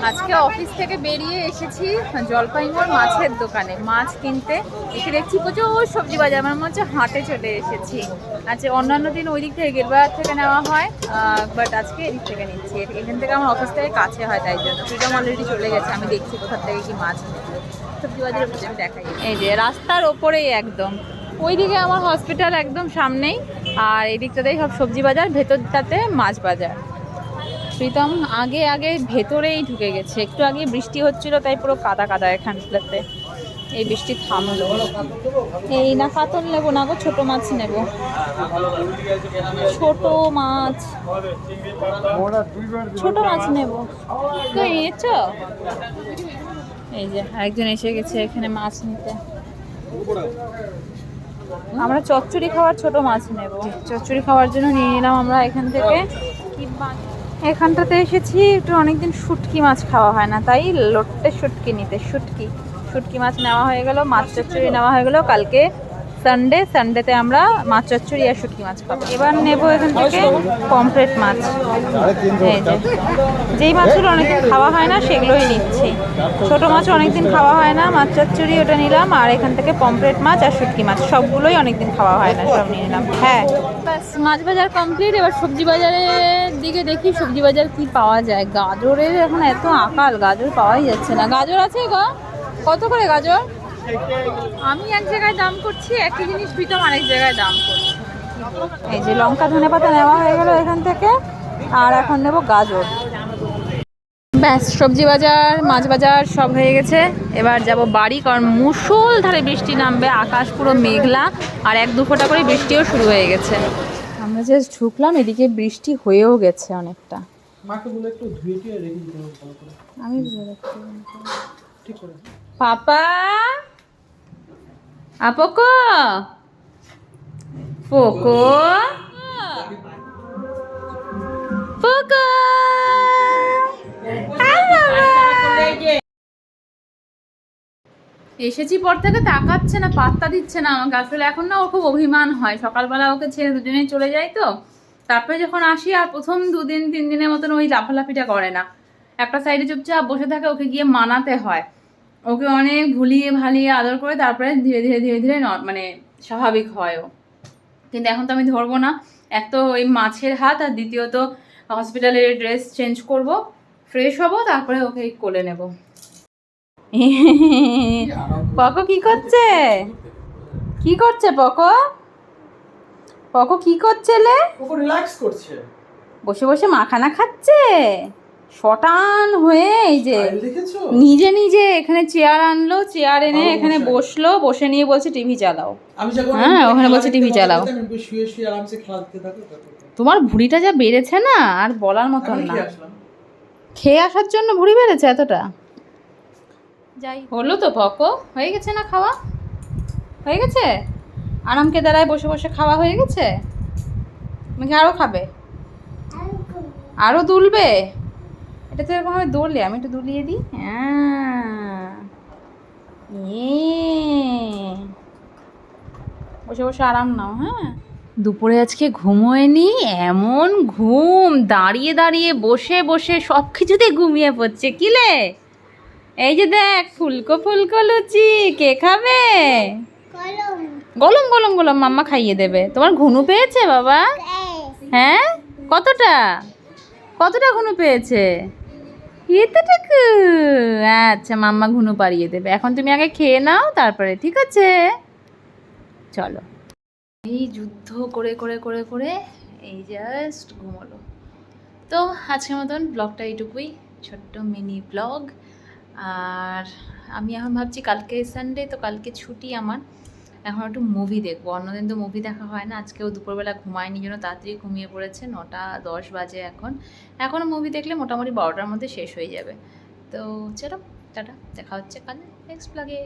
আজকে অফিস থেকে বেরিয়ে এসেছি জলপাইগুড়ি মাছের দোকানে মাছ কিনতে। এসে দেখছি প্রচুর সবজি বাজার, আমার মনে হচ্ছে হাটে চলে এসেছি। আচ্ছা, অন্যান্য দিন ওই দিক থেকে গেরবাজার থেকে নেওয়া হয়, বাট আজকে এদিক থেকে নিচ্ছি। এখান থেকে আমার অফিস থেকে কাছে হয়, তাই জন্য ফ্রিডম অলরেডি চলে গেছে। আমি দেখছি কোথা থেকে কি মাছ নেবে। সবজি বাজারের মধ্যে আমি দেখাই, এই যে রাস্তার ওপরেই একদম ওইদিকে আমার হসপিটাল একদম সামনেই, আর এই দিকটাতেই সব সবজি বাজার, ভেতরটাতে মাছ বাজার। প্রীতম আগে আগে ভেতরেই ঢুকে গেছে। একটু আগে বৃষ্টি হচ্ছিল, তাই পুরো কাদা কাদা এখানটাতে। এই বৃষ্টি থামলো। এই না কাতল নেবো না গো, ছোট মাছ নেবো, ছোট মাছ, ছোট মাছ নেবো। তো নিয়েছ? এই যে একজন এসে গেছে এখানে মাছ নিতে। আমরা চচ্চড়ি খাওয়ার ছোট মাছ নেব। চচ্চড়ি খাওয়ার জন্য নিয়ে নিলাম আমরা এখান থেকে। এখানটাতে এসেছি একটু, অনেকদিন শুটকি মাছ খাওয়া হয় না, তাই লোট্টে শুটকি নিতে। শুটকি মাছ নেওয়া হয়ে গেল, মাছ চচ্চড়ি নেওয়া হয়ে গেল। কালকে সানডেতে আমরা মাছ চচ্চড়ি আর শুটকি মাছ খাবো। এবার নেব এখান থেকে পমফ্রেট মাছ। এই যে যেই মাছগুলো অনেকদিন খাওয়া হয় না সেগুলোই নিচ্ছি। ছোট মাছ অনেকদিন খাওয়া হয় না, মাছ চচ্চড়ি ওটা নিলাম। আর এখান থেকে পমফ্রেট মাছ আর শুটকি মাছ সবগুলোই অনেকদিন খাওয়া হয় না, সব নিয়ে নিলাম। হ্যাঁ, ব্যাস মাছ বাজার কমপ্লিট। এবার সবজি বাজারের দিকে দেখি সবজি বাজার কি পাওয়া যায়। গাজরের এখন এত আকাল, গাজর পাওয়াই যাচ্ছে না। গাজর আছে গো? কত করে গাজর? আমি এক জায়গায় দাম করছি, একই জিনিস প্রীতম আরেক জায়গায় দাম করছি। এই যে লঙ্কা ধনেপাতা নেওয়া হয়ে গেল এখান থেকে, আর এখন নেব গাজর। ব্যাস সবজি বাজার মাছ বাজার সব হয়ে গেছে। এবার যাব বাড়ি, কারণ মুষলধারে বৃষ্টি নামবে, আকাশ পুরো মেঘলা, আর এক দু ফোঁটা করে বৃষ্টিও শুরু হয়ে গেছে। আমরা জাস্ট ঢুকলাম, এদিকে বৃষ্টি হয়েও গেছে অনেকটা। আমি পাপা আপকো পোকো পোকো এসেছি পর থেকে তাকাচ্ছে না, পাত্তা দিচ্ছে না আমাকে। আসলে এখন না ওর খুব অভিমান হয়, সকালবেলা ওকে ছেড়ে দুজনেই চলে যায়, তো তারপরে যখন আসি আর প্রথম 2-3 দিনের মতন ওই লাফালাফিটা করে না, একটা সাইডে চুপচাপ বসে থাকে। ওকে গিয়ে মানাতে হয়, ওকে অনেক ভুলিয়ে ভালিয়ে আদর করে তারপরে ধীরে ধীরে ধীরে ধীরে মানে স্বাভাবিক হয় ও। কিন্তু এখন তো আমি ধরবো না, এক তো ওই মাছের হাত, আর দ্বিতীয়ত হসপিটালের ড্রেস চেঞ্জ করব, ফ্রেশ হব, তারপরে ওকে কোলে নেব। পকো কি করছে? কি করছে পকো? পকো কি করছে লে? পকো রিল্যাক্স করছে, বসে বসে মাখানা খাচ্ছে শটান হয়ে। এই যে দেখেছো, নিজে নিজে এখানে চেয়ার আনলো, চেয়ার এনে এখানে বসলো, বসে নিয়ে বলছে টিভি চালাও। আমি যখন হ্যাঁ, ওখানে বলছে টিভি চালাও। শুয়ে শুয়ে আরামসে খেলা দেখতে থাকো। তোমার ভুঁড়িটা যা বেড়েছে না, আর বলার মতন না। খেয়ে আসার জন্য ভুঁড়ি বেড়েছে এতটা। যাই হলো তো পকো, হয়ে গেছে না খাওয়া? হয়ে গেছে? আরামকে দাঁড়ায় বসে বসে খাওয়া হয়ে গেছে? নাকি আরও খাবে? আরও দুলবে? এটা তো এরকমভাবে দোলে, আমি একটু দুলিয়ে দিই। হ্যাঁ, বসে বসে আরাম নাও। হ্যাঁ, দুপুরে আজকে ঘুমোয়নি, এমন ঘুম, দাঁড়িয়ে দাঁড়িয়ে বসে বসে সব কিছুতে ঘুমিয়ে পড়ছে। কিলে এই যে দেখ, ফুলকো ফুলকো লুচি, কে খাবে? গলম গলম গলম মাম্মা খাইয়ে দেবে। তোমার ঘুনু পেয়েছে বাবা? হ্যাঁ, কতটা কতটা ঘুনু পেয়েছে? এতটুকু? আচ্ছা, মাম্মা ঘুনু পাড়িয়ে দেবে। এখন তুমি আগে খেয়ে নাও, তারপরে ঠিক আছে? চলো। এই যুদ্ধ করে করে করে করে এই জাস্ট ঘুমোলো। তো আজকের মতন ব্লগটা এইটুকুই, ছোট্ট মিনি ব্লগ। আর আমি এখন ভাবছি কালকে সানডে, তো কালকে ছুটি আমার, এখন একটু মুভি দেখবো। অন্যদিন তো মুভি দেখা হয় না। আজকেও দুপুরবেলা ঘুমায়নি, জন্য তাড়াতাড়ি ঘুমিয়ে পড়েছে, 9:10 বাজে এখনও মুভি দেখলে মোটামুটি 12টার মধ্যে শেষ হয়ে যাবে। তো চলো, টাটা, দেখা হচ্ছে কাল নেক্সট ব্লগে।